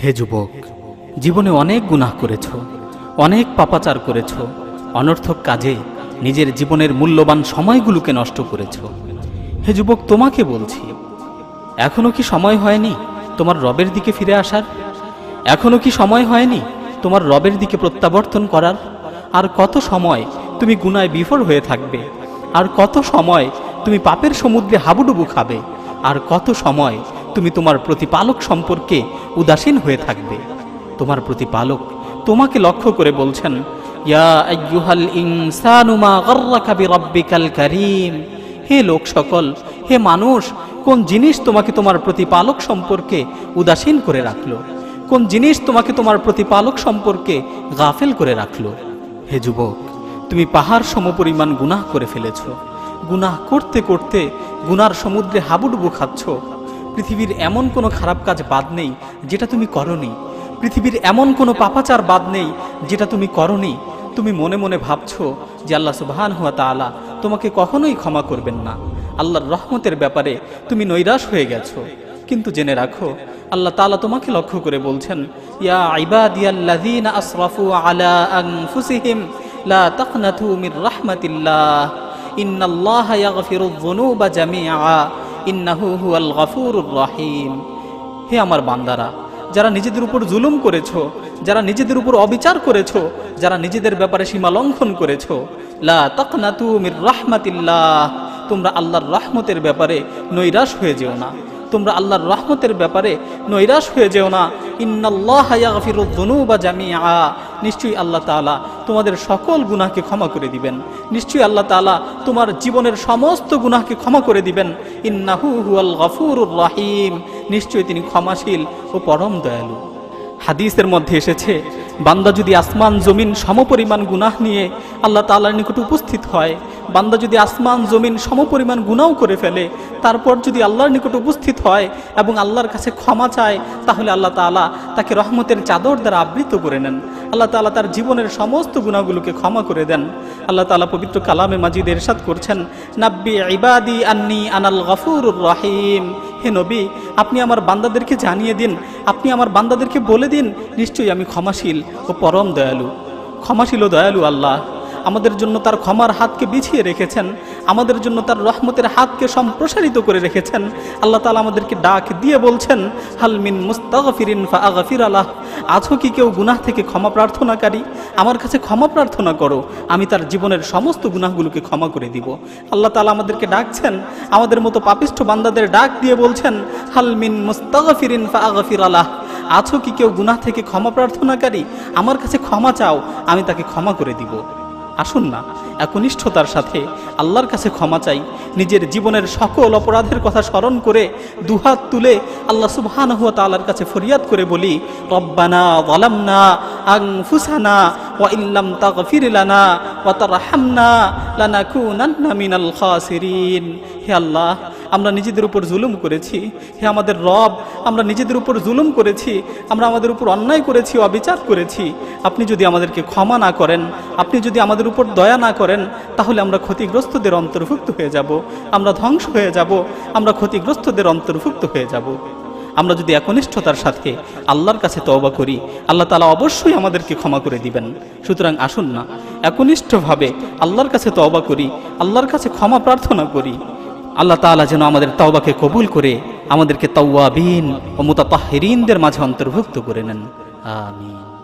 হে যুবক, জীবনে অনেক গুনাহ করেছ, অনেক পাপাচার করেছ, অনর্থক কাজে নিজের জীবনের মূল্যবান সময়গুলোকে নষ্ট করেছ। হে যুবক, তোমাকে বলছি, এখনো কি সময় হয়নি তোমার রবের দিকে ফিরে আসার? এখনো কি সময় হয়নি তোমার রবের দিকে প্রত্যাবর্তন করার? আর কত সময় তুমি গুনায় বিফল হয়ে থাকবে? আর কত সময় তুমি পাপের সমুদ্রে হাবুডুবু খাবে? আর কত সময় তুমি তোমার প্রতিপালক সম্পর্কে উদাসীন হয়ে থাকবে? তোমার প্রতিপালক তোমাকে লক্ষ্য করে বলছেন, ইয়া আইয়ুহাল ইনসানু মা গাররাকা বিরাব্বিকাল কারীম। হে লোক সকল, হে মানুষ, কোন জিনিস তোমাকে তোমার প্রতিপালক সম্পর্কে উদাসীন করে রাখলো? কোন জিনিস তোমাকে তোমার প্রতিপালক সম্পর্কে গাফেল করে রাখলো? হে যুবক, তুমি পাহাড় সমপরিমাণ গুনাহ করে ফেলেছ। গুনাহ করতে করতে গুনার সমুদ্রে হাবুডুবু খাচ্ছ। পৃথিবীর এমন কোনো খারাপ কাজ বাদ নেই যেটা তুমি করনি। পৃথিবীর এমন কোনো পাপাচার বাদ নেই যেটা তুমি করনি। তুমি মনে মনে ভাবছো যে আল্লাহ সুবহানাহু ওয়া তাআলা তোমাকে কখনোই ক্ষমা করবেন না। আল্লাহর রহমতের ব্যাপারে তুমি নৈরাশ হয়ে গেছো। কিন্তু জেনে রাখো, আল্লাহ তাআলা তোমাকে লক্ষ্য করে বলছেন, ইয়া ইবাদিয়াল্লাযীনা আসরাফু আলা আনফুসিহিম লা তাকনাতু মির রাহমাতিল্লাহ ইন্নাল্লাহা ইয়াগফিরুয যুনুবা জামিআ ইন্নাহু হুয়াল গফুরুর রহিম। হে আমার বান্দারা, যারা নিজেদের উপর জুলুম করেছো, যারা নিজেদের উপর অবিচার করেছো, যারা নিজেদের ব্যাপারে সীমা লঙ্ঘন করেছো, লা তাকনাতু মির রাহমাতিল্লাহ, তোমরা আল্লাহর রহমতের ব্যাপারে নৈরাশ হয়ে যেও না। তোমরা আল্লাহর রহমতের ব্যাপারে নৈরাশ হয়ে যেও না। ইন্নাল্লাহা ইয়াগফিরুয যুনুবা জামিআ, নিশ্চয়ই আল্লাহ তাআলা তোমাদের সকল গুনাহকে ক্ষমা করে দিবেন। নিশ্চয়ই আল্লাহ তাআলা তোমার জীবনের সমস্ত গুনাহকে ক্ষমা করে দিবেন। ইন্নাহু হুয়াল গফুরুর রহিম, নিশ্চয়ই তিনি ক্ষমাশীল ও পরম দয়ালু। হাদিসের মধ্যে এসেছে, বান্দা যদি আসমান জমিন সমপরিমাণ গুনাহ নিয়ে আল্লাহ তাআলার নিকট উপস্থিত হয়, বান্দা যদি আসমান জমিন সমপরিমাণ গুনাহ করে ফেলে, তারপর যদি আল্লাহর নিকট উপস্থিত হয় এবং আল্লাহর কাছে ক্ষমা চায়, তাহলে আল্লাহ তাআলা তাকে রহমতের চাদর দ্বারা আবৃত করে নেন। আল্লাহ তাআলা তার জীবনের সমস্ত গুনাহগুলোকে ক্ষমা করে দেন। আল্লাহ তাআলা পবিত্র কালামে মাজিদে ইরশাদ করছেন, নাব্বি ইবাদি আন্নী আনাল গফুরুর রহিম। হে নবী, আপনি আমার বান্দাদেরকে জানিয়ে দিন, আপনি আমার বান্দাদেরকে বলে দিন, নিশ্চয়ই আমি ক্ষমাশীল ও পরম দয়ালু। ক্ষমাশীল ও দয়ালু আল্লাহ আমাদের জন্য তার ক্ষমার হাতকে বিছিয়ে রেখেছেন, আমাদের জন্য তার রহমতের হাতকে সম্প্রসারিত করে রেখেছেন। আল্লাহ তাআলা আমাদেরকে ডাক দিয়ে বলছেন, হাল মিন মুস্তাগফিরিন ফাআগফির লাহ। আছো কি কেউ গুনাহ থেকে ক্ষমা প্রার্থনাকারী? আমার কাছে ক্ষমা প্রার্থনা করো, আমি তার জীবনের সমস্ত গুনাহগুলোকে ক্ষমা করে দিব। আল্লাহ তাআলা আমাদেরকে ডাকছেন, আমাদের মতো পাপিষ্ঠ বান্দাদের ডাক দিয়ে বলছেন, হাল মিন মুস্তাগফিরিন ফাআগফির লাহ। আছো কি কেউ গুনাহ থেকে ক্ষমা প্রার্থনাকারী? আমার কাছে ক্ষমা চাও, আমি তাকে ক্ষমা করে দিব। আসুন না একনিষ্ঠতার সাথে আল্লাহর কাছে ক্ষমা চাই। নিজের জীবনের সকল অপরাধের কথা স্মরণ করে দুহাত তুলে আল্লাহ সুবহানাহু ওয়া তাআলার কাছে ফরিয়াদ করে বলি, রব্বানা যালামনা আনফুসানা ওয়া ইল্লাম তাগফির লানা ওয়া তারহামনা লানাকুনান্না মিনাল খাসিরিন। হে আল্লাহ, আমরা নিজেদের উপর জুলুম করেছি। হে আমাদের রব, আমরা নিজেদের উপর জুলুম করেছি, আমরা আমাদের উপর অন্যায় করেছি, অবিচার করেছি। আপনি যদি আমাদেরকে ক্ষমা না করেন, আপনি যদি আমাদের উপর দয়া না করেন, তাহলে আমরা ক্ষতিগ্রস্তদের অন্তর্ভুক্ত হয়ে যাব, আমরা ধ্বংস হয়ে যাব, আমরা ক্ষতিগ্রস্তদের অন্তর্ভুক্ত হয়ে যাব। আমরা যদি একনিষ্ঠতার সাথে আল্লাহর কাছে তওবা করি, আল্লাহ তাআলা অবশ্যই আমাদেরকে ক্ষমা করে দিবেন। সুতরাং আসুন না একনিষ্ঠভাবে আল্লাহর কাছে তওবা করি, আল্লাহর কাছে ক্ষমা প্রার্থনা করি। আল্লাহ তাআলা যেন আমাদের তওবাকে কবুল করে আমাদেরকে তাওয়াবিন ও মুতাতাহহিরিনদের মাঝে অন্তর্ভুক্ত করে নেন। আমিন।